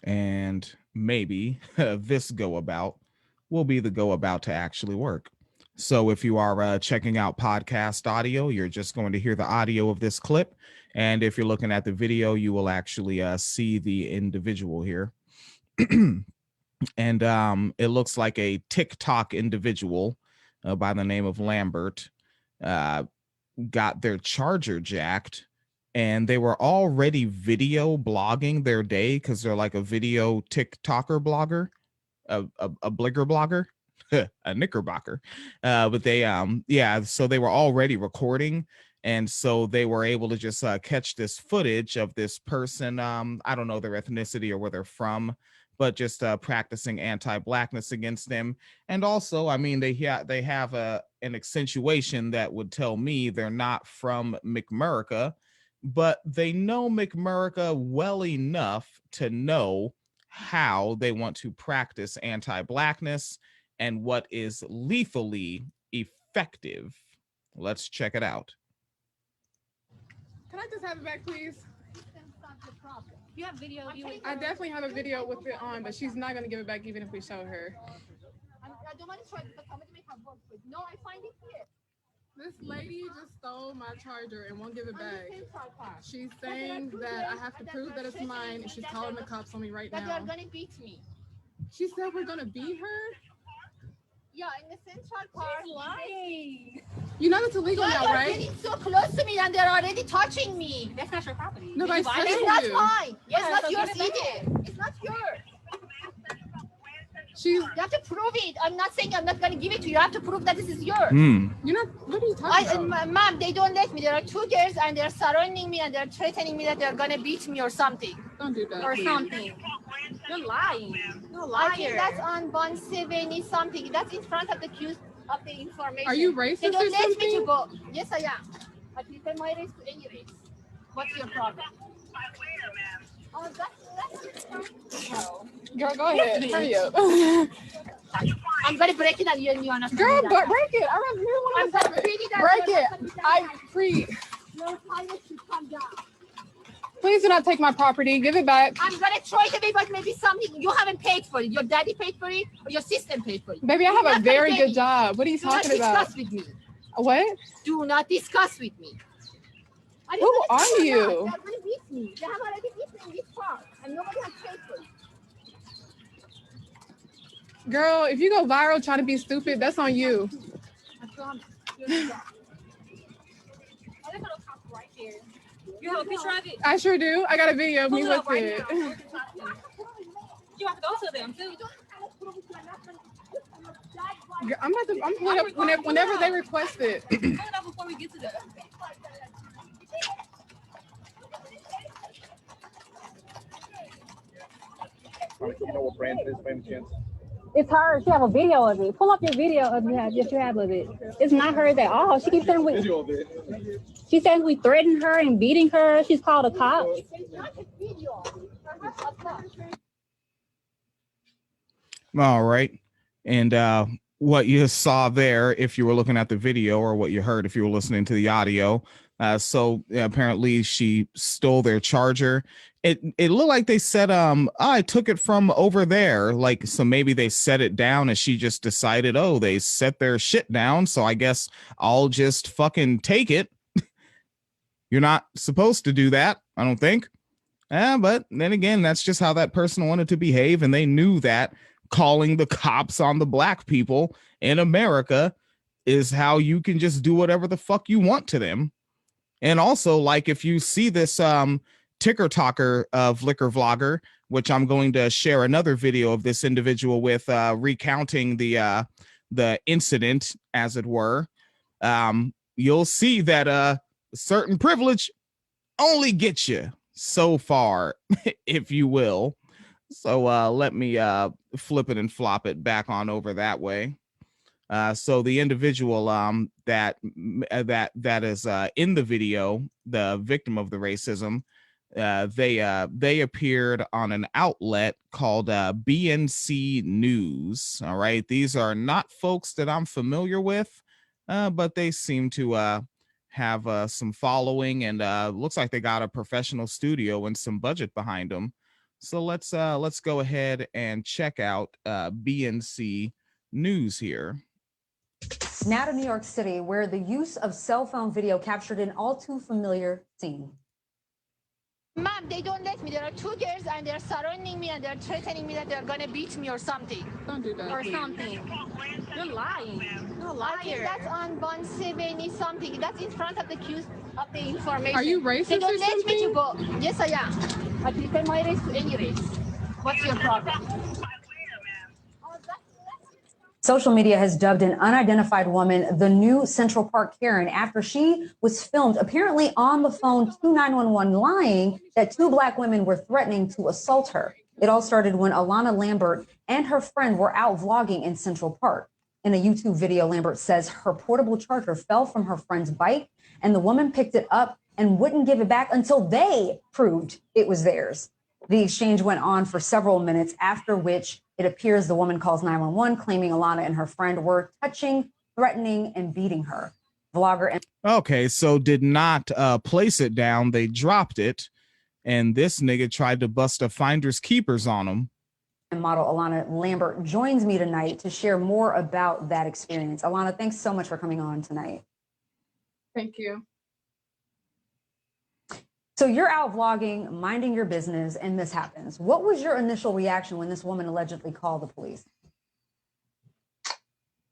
And maybe this go about will be the go about to actually work. So if you are checking out podcast audio, you're just going to hear the audio of this clip. And if you're looking at the video, you will actually see the individual here. And it looks like a TikTok individual by the name of Lambert uh, got their charger jacked, and they were already video blogging their day because they're like a video TikToker blogger, a bligger blogger, a knickerbocker. But they yeah, so they were already recording. And so they were able to just catch this footage of this person. I don't know their ethnicity or where they're from, but just practicing anti-blackness against them. And also, I mean, they have an accentuation that would tell me they're not from McMurica, but they know McMurica well enough to know how they want to practice anti-blackness and what is lethally effective. Let's check it out. Can I just have it back, please? You have video. I definitely have a video with it on, but she's not gonna give it back even if we show her. I don't want to try, but somebody may have worked with. No, I find it here. This lady just stole my charger and won't give it back. She's saying that I have to prove that it's mine, and she's calling the cops on me right now. That they're gonna beat me. She said we're gonna beat her? Yeah, in the Central Park. She's lying. You know that's illegal now, right? They're getting so close to me and they're already touching me. That's not your property. No, but I It's not you. mine. Yeah, It's not so yours give it back. either. It's not yours. You have to prove it. I'm not saying I'm not going to give it to you. You have to prove that this is yours. You're not. What are you talking about? Ma'am, they don't let me. There are two girls and they're surrounding me and they're threatening me that they're going to beat me or something. Don't do that. Or something. You're lying. You're a liar. I think that's on 170 something. That's in front of the queue of the information. Are you racist They don't or let me something? to go. Yes, I am. I prefer my race to any race. What's your problem? Oh, that's no. Girl, go ahead. Hurry up. I'm gonna break it and you are not. Girl, but break it. I don't hear what I'm I'm gonna saying. break it. Break it. I free. Your tire should come down. Please do not take my property. Give it back. I'm gonna throw it away, but maybe something you haven't paid for it. Your daddy paid for it, or your sister paid for it. Baby, I have a very good job. What are you Do not talking about? discuss with me. What? Do not discuss with me. Who are you? They're gonna beat me. They have already beat me in this park, and nobody has paid for it. Girl, if you go viral trying to be stupid, that's on you. I promise. Right here. You have a picture of it? I sure do. I got a video of me Pull it with up right it. now. You have to go to them too. I'm pulling up whenever they request it. Pull it up before we get to them. You know what brand it is by any chance? It's her. She have a video of it. Pull up your video of that you have of it. It's not her at all. She keeps saying Video of it. she says we threatened her and beating her. She's called a cop. All right. And what you saw there, if you were looking at the video, or what you heard if you were listening to the audio, apparently she stole their charger. It looked like they said, I took it from over there. Like, so maybe they set it down and she just decided, oh, they set their shit down. So I guess I'll just fucking take it. You're not supposed to do that, I don't think. But then again, that's just how that person wanted to behave. And they knew that calling the cops on the black people in America is how you can just do whatever the fuck you want to them. And also, like, if you see this Tik-Toker of liquor vlogger, which I'm going to share another video of this individual with, recounting the incident, as it were, you'll see that certain privilege only gets you so far, if you will. So let me flip it and flop it back on over that way. So the individual that is in the video, the victim of the racism, they appeared on an outlet called BNC News. All right, these are not folks that I'm familiar with, but they seem to have some following, and looks like they got a professional studio and some budget behind them. So let's go ahead and check out BNC News here. Now to New York City, where the use of cell phone video captured an all too familiar scene. Mom, they don't let me. There are two girls and they're surrounding me and they're threatening me that they're gonna beat me or something. Don't do that. Or something. You're lying. You're a I think liar. that's on 170 something. That's in front of the queue of the information. Are you racist They or don't let me to something? go. Yes, I am. I prefer my race to any race. What's your problem? Social media has dubbed an unidentified woman the new Central Park Karen after she was filmed apparently on the phone to 911 lying that two Black women were threatening to assault her. It all started when Alana Lambert and her friend were out vlogging in Central Park. In a YouTube video, Lambert says her portable charger fell from her friend's bike and the woman picked it up and wouldn't give it back until they proved it was theirs. The exchange went on for several minutes, after which it appears the woman calls 911, claiming Alana and her friend were touching, threatening, and beating her. Vlogger and Okay, so did not place it down. They dropped it, and this nigga tried to bust a finders keepers on them. model Alana Lambert joins me tonight to share more about that experience. Alana, thanks so much for coming on tonight. Thank you. So you're out vlogging, minding your business, and this happens. What was your initial reaction when this woman allegedly called the police?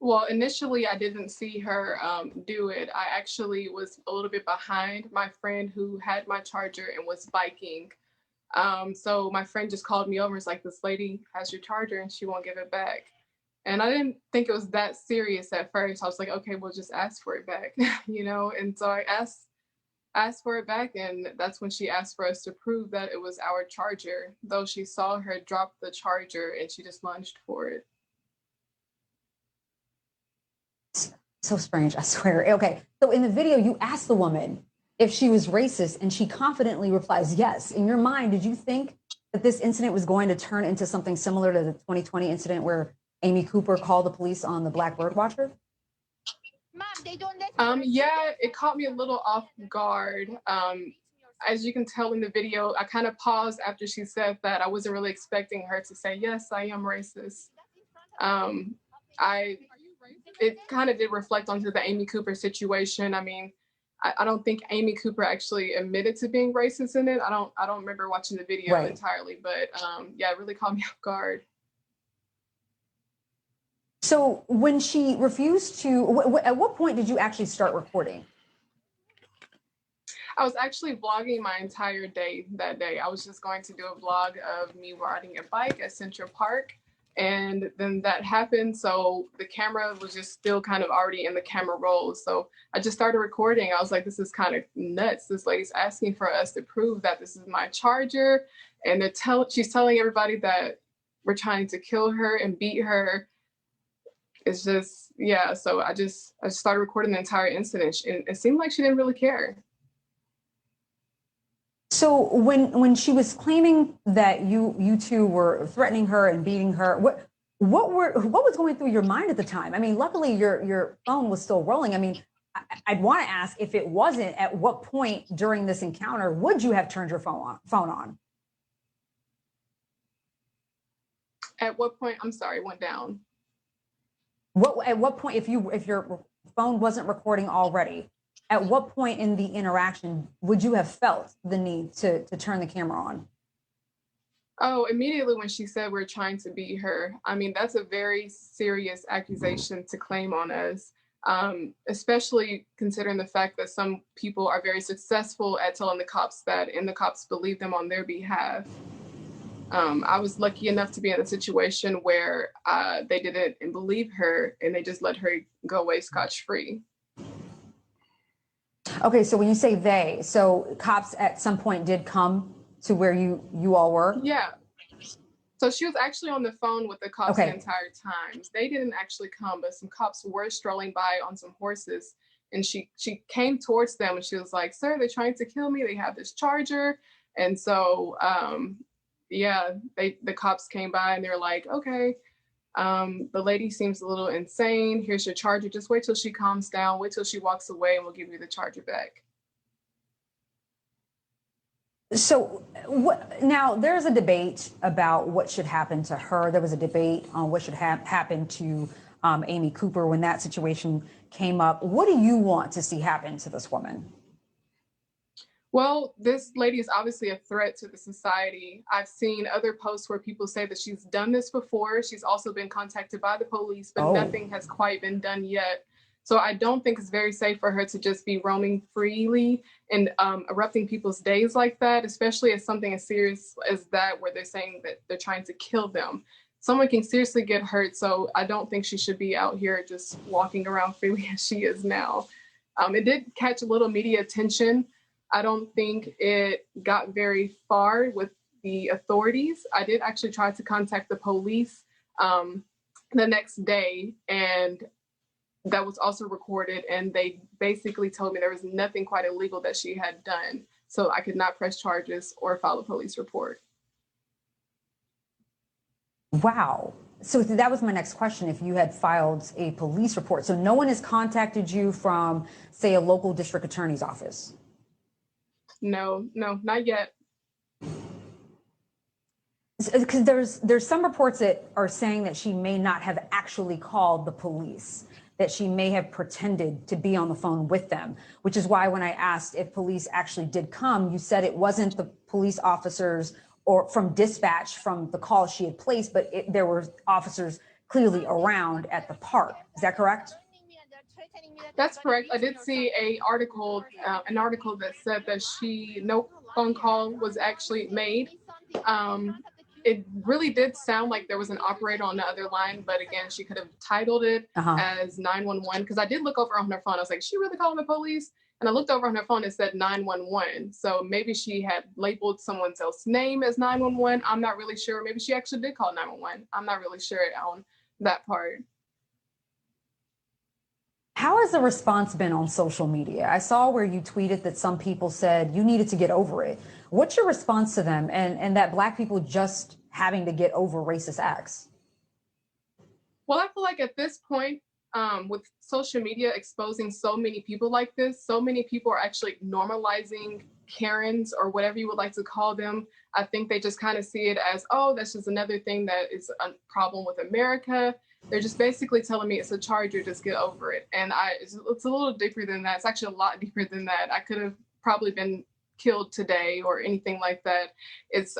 Well, initially, I didn't see her do it. I actually was a little bit behind my friend who had my charger and was biking. So my friend just called me over and was like, this lady has your charger and she won't give it back. And I didn't think it was that serious at first. I was like, okay, we'll just ask for it back, you know? And so I asked for it back, and that's when she asked for us to prove that it was our charger, though she saw her drop the charger and she just lunged for it. So strange, I swear. Okay, so in the video, you asked the woman if she was racist, and she confidently replies yes. In your mind, did you think that this incident was going to turn into something similar to the 2020 incident where Amy Cooper called the police on the Black bird watcher? Mom, they don't let me. Yeah, it caught me a little off guard. As you can tell in the video, I kind of paused after she said that. I wasn't really expecting her to say, yes, I am racist. It kind of did reflect onto the Amy Cooper situation. I mean, I don't think Amy Cooper actually admitted to being racist in it. I don't remember watching the video entirely, but yeah, it really caught me off guard. So when she refused to, at what point did you actually start recording? I was actually vlogging my entire day that day. I was just going to do a vlog of me riding a bike at Central Park. And then that happened. So the camera was just still kind of already in the camera roll. So I just started recording. I was like, this is kind of nuts. This lady's asking for us to prove that this is my charger. And she's telling everybody that we're trying to kill her and beat her. It's just, yeah. So I just started recording the entire incident. And it seemed like she didn't really care. So when she was claiming that you two were threatening her and beating her, what was going through your mind at the time? I mean, luckily your phone was still rolling. I mean, I'd want to ask, if it wasn't, at what point during this encounter would you have turned your phone on? At what point? I'm sorry, went down. At what point, if your phone wasn't recording already, at what point in the interaction would you have felt the need to turn the camera on? Oh, immediately when she said we're trying to beat her. I mean, that's a very serious accusation to claim on us, especially considering the fact that some people are very successful at telling the cops that, and the cops believe them on their behalf. I was lucky enough to be in a situation where they didn't believe her and they just let her go away scotch-free. Okay, so when you say they, so cops at some point did come to where you all were? Yeah. So she was actually on the phone with the cops the entire time. They didn't actually come, but some cops were strolling by on some horses. And she came towards them and she was like, sir, they're trying to kill me. They have this charger. And so, yeah, the cops came by and they're like, okay, the lady seems a little insane. Here's your charger. Just wait till she calms down. Wait till she walks away and we'll give you the charger back. So now there's a debate about what should happen to her. There was a debate on what should happen to Amy Cooper when that situation came up. What do you want to see happen to this woman? Well, this lady is obviously a threat to the society. I've seen other posts where people say that she's done this before. She's also been contacted by the police, but nothing has quite been done yet. So I don't think it's very safe for her to just be roaming freely and erupting people's days like that, especially as something as serious as that, where they're saying that they're trying to kill them. Someone can seriously get hurt, so I don't think she should be out here just walking around freely as she is now. It did catch a little media attention. I don't think it got very far with the authorities. I did actually try to contact the police the next day, and that was also recorded. And they basically told me there was nothing quite illegal that she had done. So I could not press charges or file a police report. Wow. So that was my next question. If you had filed a police report, so no one has contacted you from, say, a local district attorney's office? No, not yet. Because there's some reports that are saying that she may not have actually called the police, that she may have pretended to be on the phone with them, which is why when I asked if police actually did come, you said it wasn't the police officers or from dispatch from the call she had placed, but there were officers clearly around at the park. Is that correct? That's correct. I did see an article that said that no phone call was actually made. It really did sound like there was an operator on the other line, but again, she could have titled it as 911, because I did look over on her phone. I was like, she really calling the police? And I looked over on her phone, it said 911. So maybe she had labeled someone else's name as 911. I'm not really sure. Maybe she actually did call 911. I'm not really sure on that part. How has the response been on social media? I saw where you tweeted that some people said you needed to get over it. What's your response to them and that Black people just having to get over racist acts? Well, I feel like at this point, with social media exposing so many people like this, so many people are actually normalizing Karens or whatever you would like to call them. I think they just kind of see it as, oh, that's just another thing that is a problem with America. They're just basically telling me it's a charger, just get over it. And it's a little deeper than that. It's actually a lot deeper than that. I could have probably been killed today or anything like that. It's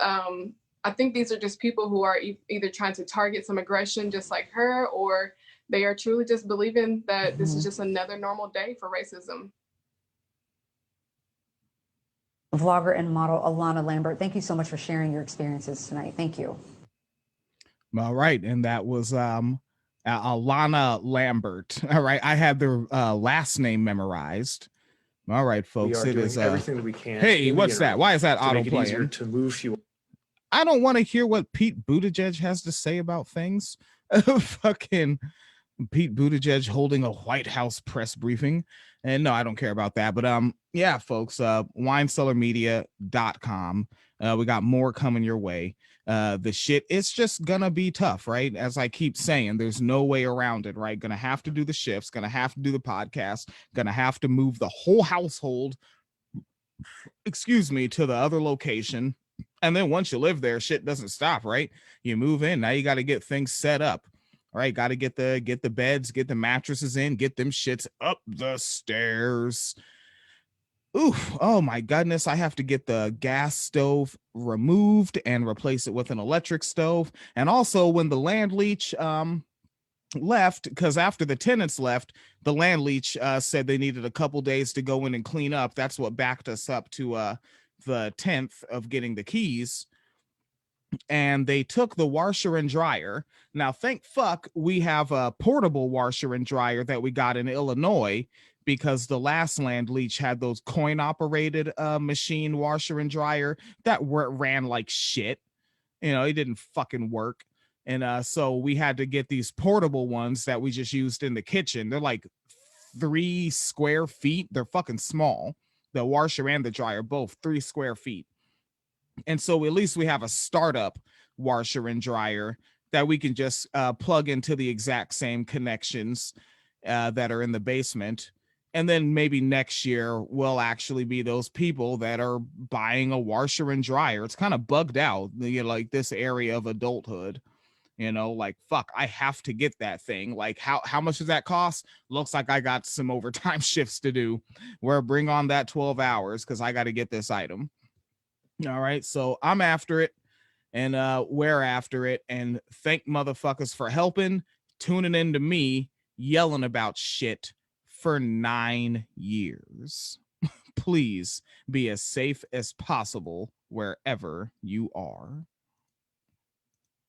I think these are just people who are either trying to target some aggression just like her, or they are truly just believing that this is just another normal day for racism. Vlogger and model Alana Lambert, thank you so much for sharing your experiences tonight. Thank you. All right. And that was Alana Lambert. All right. I had their last name memorized. All right, folks. It is everything that we can. Hey, what's that? Why is that auto playing? To move you. I don't want to hear what Pete Buttigieg has to say about things. Fucking Pete Buttigieg holding a White House press briefing. And no, I don't care about that. But yeah, folks, winecellarmedia.com. We got more coming your way. The shit, it's just gonna be tough, right? As I keep saying, there's no way around it, right? Gonna have to do the shifts, gonna have to do the podcast, gonna have to move the whole household, excuse me, to the other location. And then once you live there, shit doesn't stop, right? You move in, now you got to get things set up. All right, got to get the beds, get the mattresses in, get them shits up the stairs. Oof, oh my goodness, I have to get the gas stove removed and replace it with an electric stove. And also when the land leech left, because after the tenants left, the land leech said they needed a couple days to go in and clean up. That's what backed us up to the 10th of getting the keys. And they took the washer and dryer. Now, thank fuck we have a portable washer and dryer that we got in Illinois, because the last land leech had those coin operated machine washer and dryer that ran like shit. You know, it didn't fucking work. And so we had to get these portable ones that we just used in the kitchen. They're like 3 square feet. They're fucking small. The washer and the dryer, both 3 square feet. And so at least we have a startup washer and dryer that we can just plug into the exact same connections that are in the basement. And then maybe next year we'll actually be those people that are buying a washer and dryer. It's kind of bugged out, like this area of adulthood. Like, fuck, I have to get that thing. Like, how much does that cost? Looks like I got some overtime shifts to do, where bring on that 12 hours because I got to get this item. All right, so I'm after it, and we're after it, and thank motherfuckers for helping, tuning in to me yelling about shit for 9 years. Please be as safe as possible wherever you are.